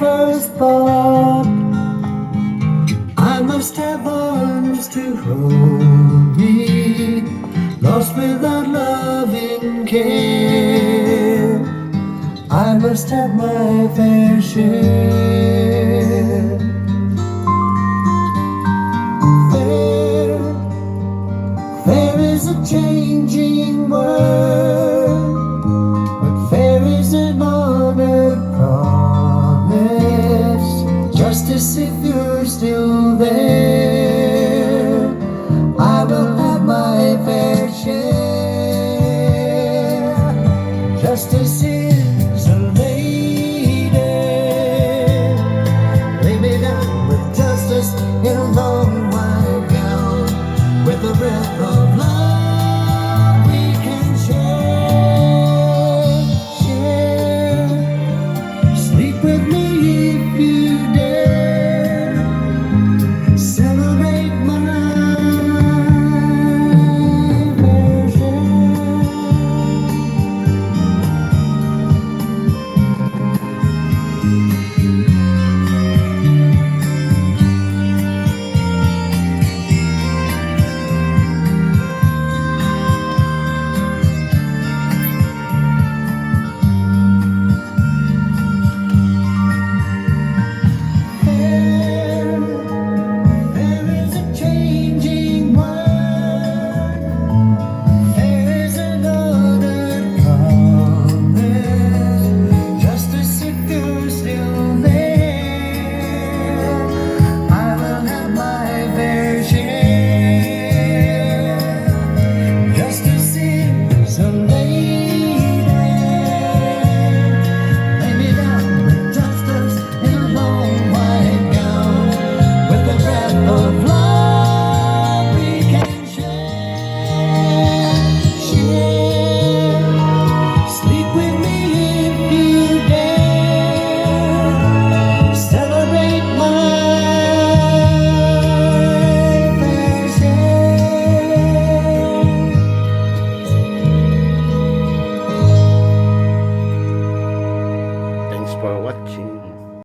first thought. I must have arms to hold me, lost without loving care. I must have my fair share. Fair is a changing word, but fair is an honored promise. Justice, if you're still there, I will have my fair share. Justice is a lady. Lay me down with justice in a long white gown, with a breath of love we can share. Sleep with me if you dare. Celebrate my fair share. There is a changing world. There is an honored promise. Justice, if you're still there, I will have my fair share. Justice is a lady.